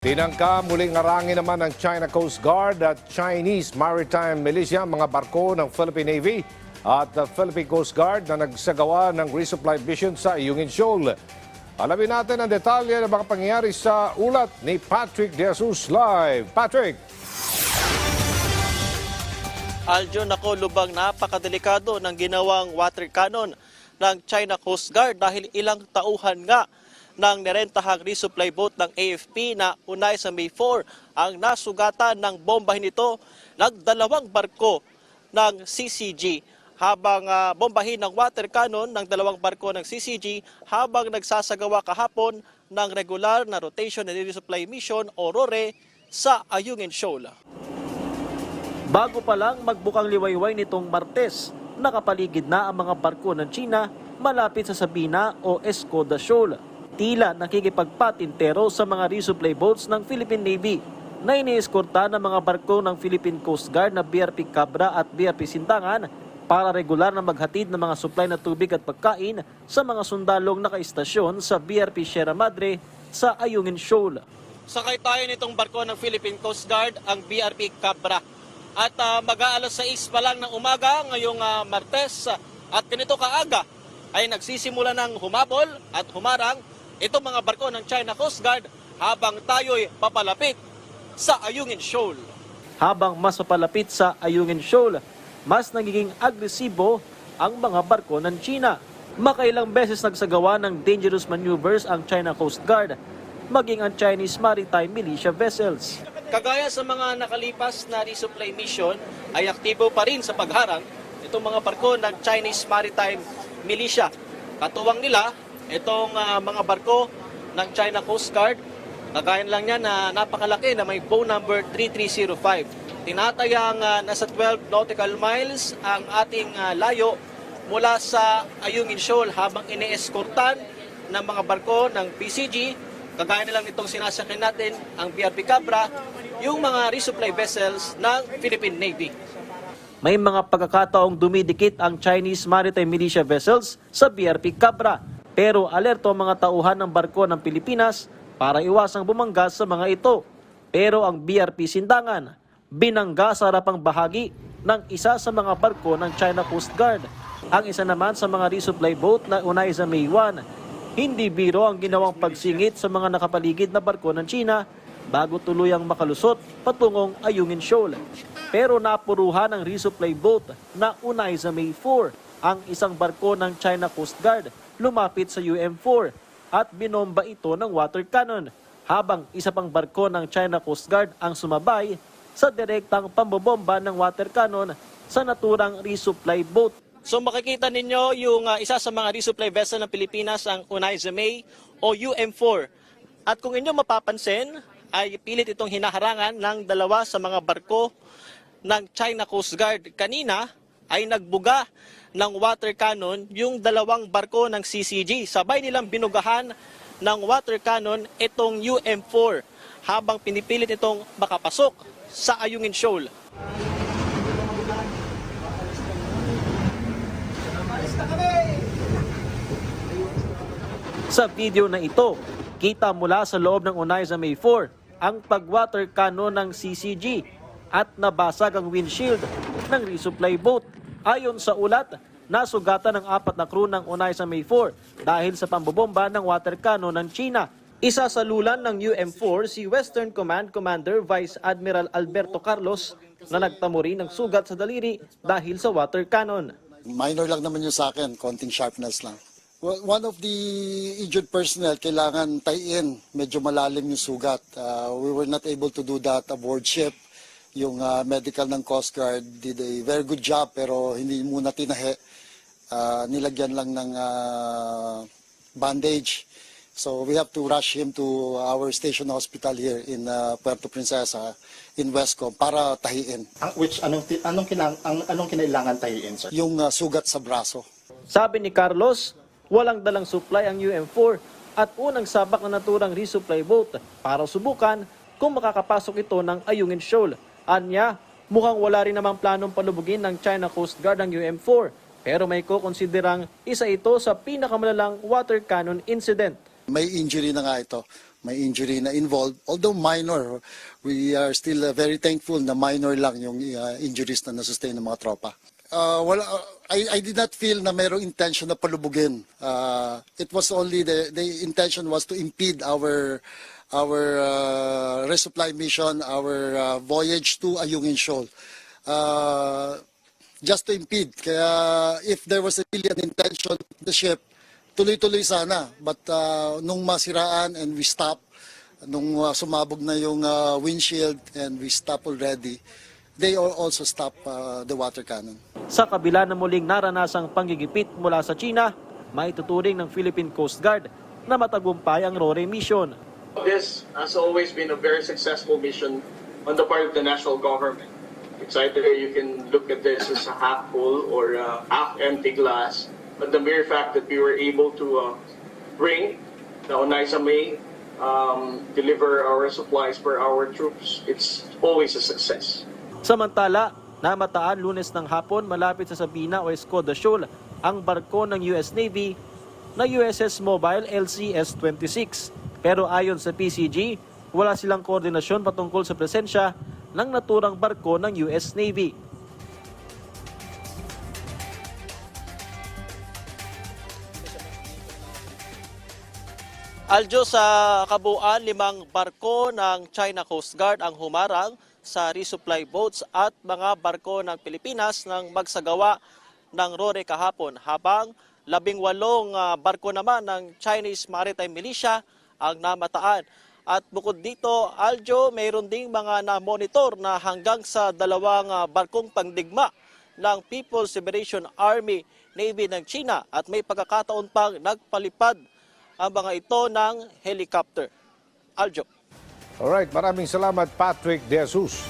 Tinangka muling ngarangin naman ng China Coast Guard at Chinese Maritime Militia mga barko ng Philippine Navy at the Philippine Coast Guard na nagsagawa ng resupply mission sa Ayungin Shoal. Alamin natin ang detalye ng mga pangyayari sa ulat ni Patrick De Jesus live. Patrick! Aljon, ako lubang napakadelikado ng ginawang water cannon ng China Coast Guard dahil ilang tauhan nga ng nirentahang resupply boat ng AFP na unay sa May 4 ang nasugatan ng bombahin nito ng dalawang barko ng CCG habang bombahin ng water cannon ng dalawang barko ng CCG habang nagsasagawa kahapon ng regular na rotation and resupply mission o RORE sa Ayungin Shoal. Bago pa lang magbukang liwayway nitong Martes, nakapaligid na ang mga barko ng China malapit sa Sabina o Escoda Shoal. Tila nakikipagpatintero sa mga resupply boats ng Philippine Navy na inieskorta ng mga barko ng Philippine Coast Guard na BRP Cabra at BRP Sintangan para regular na maghatid ng mga supply na tubig at pagkain sa mga sundalong nakaistasyon sa BRP Sierra Madre sa Ayungin Shoal. Sakay tayo nitong barko ng Philippine Coast Guard, ang BRP Cabra. At mag-aalas 6 pa lang ng umaga ngayong Martes at ganito kaaga ay nagsisimula ng humabol at humarang itong mga barko ng China Coast Guard habang tayo'y papalapit sa Ayungin Shoal. Habang mas papalapit sa Ayungin Shoal, mas nagiging agresibo ang mga barko ng China. Makailang beses nagsagawa ng dangerous maneuvers ang China Coast Guard, maging ang Chinese Maritime Militia vessels. Kagaya sa mga nakalipas na resupply mission, ay aktibo pa rin sa pagharang itong mga barko ng Chinese Maritime Militia. Katuwang nila itong mga barko ng China Coast Guard, kagaya lang niya na napakalaki na may bow number 3305. Tinatayang nasa 12 nautical miles ang ating layo mula sa Ayungin Shoal habang ine-escortan ng mga barko ng PCG, kagaya na lang itong sinasakyan natin, ang BRP Cabra, yung mga resupply vessels ng Philippine Navy. May mga pagkakataong dumidikit ang Chinese Maritime Militia vessels sa BRP Cabra. Pero alerto ang mga tauhan ng barko ng Pilipinas para iwasang bumangga sa mga ito. Pero ang BRP Sintangan, binangga sa harapang bahagi ng isa sa mga barko ng China Coast Guard. Ang isa naman sa mga resupply boat na unay sa May 1. Hindi biro ang ginawang pagsingit sa mga nakapaligid na barko ng China bago tuluyang makalusot patungong Ayungin Shoal. Pero napuruhan ang resupply boat na unay sa May 4 ang isang barko ng China Coast Guard lumapit sa UM4 at binomba ito ng water cannon habang isa pang barko ng China Coast Guard ang sumabay sa direktang pambobomba ng water cannon sa naturang resupply boat. So makikita ninyo yung isa sa mga resupply vessel ng Pilipinas, ang Unay Zamay o UM4. At kung inyo mapapansin, ay pilit itong hinaharangan ng dalawa sa mga barko ng China Coast Guard. Kanina ay nagbuga ng water cannon yung dalawang barko ng CCG. Sabay nilang binugahan ng water cannon itong UM4 habang pinipilit itong makapasok sa Ayungin Shoal. Sa video na ito, kita mula sa loob ng Unay sa May 4 ang pag-water cannon ng CCG at nabasag ang windshield ng resupply boat. Ayon sa ulat, nasugatan ng 4 na crew ng Unay sa May 4 dahil sa pambobomba ng water cannon ng China. Isa sa lulan ng UM4 si Western Command Commander Vice Admiral Alberto Carlos na nagtamo rin ng sugat sa daliri dahil sa water cannon. Minor lang naman yung sa akin, konting sharpness lang. Well, one of the injured personnel kailangan tie-in, medyo malalim yung sugat. We were not able to do that aboard ship. Yung medical ng Coast Guard did a very good job pero hindi muna tinahe. Nilagyan lang ng bandage. So we have to rush him to our station hospital here in Puerto Princesa in Westcom para tahiin. Anong kinailangan tahiin, sir? Yung sugat sa braso. Sabi ni Carlos, walang dalang supply ang UM4 at unang sabak na naturang resupply boat para subukan kung makakapasok ito ng Ayungin Shoal. Anya, mukhang wala rin namang planong palubugin ng China Coast Guard ang UM4 pero may kukonsiderang isa ito sa pinakamalalang water cannon incident. May injury na nga ito. may injury na involved. Although minor, we are still very thankful na minor lang yung injuries na nasustain ng mga tropa. I did not feel na mayroong intention na palubugin. It was only the intention was to impede our resupply mission, our voyage to Ayungin Shoal. Just to impede. Kaya if there was really an intention of the ship, tuloy-tuloy sana. But nung masiraan and we stopped, nung sumabog na yung windshield and we stopped already, they also stopped the water cannon. Sa kabila ng muling naranasang panggigipit mula sa China, maituturing ng Philippine Coast Guard na matagumpay ang RORE mission. This has always been a very successful mission on the part of the national government. It's either you can look at this as a half full or a half empty glass, but the mere fact that we were able to bring the Onaisa May, deliver our supplies for our troops, it's always a success. Samantala, namataan Lunes ng hapon malapit sa Sabina o Escoda Shoal ang barko ng US Navy na USS Mobile LCS-26. Pero ayon sa PCG, wala silang koordinasyon patungkol sa presensya ng naturang barko ng US Navy. Aljo, sa kabuuan, 5 barko ng China Coast Guard ang humarang sa resupply boats at mga barko ng Pilipinas nang magsagawa ng RORE kahapon, habang 18 barko naman ng Chinese Maritime Militia ang namataan. At bukod dito, Aljo, mayroon ding mga na-monitor na hanggang sa 2 barkong pangdigma ng People's Liberation Army Navy ng China at may pagkakataon pang nagpalipad ang mga ito ng helicopter. Aljo. Alright, maraming salamat Patrick De Jesus.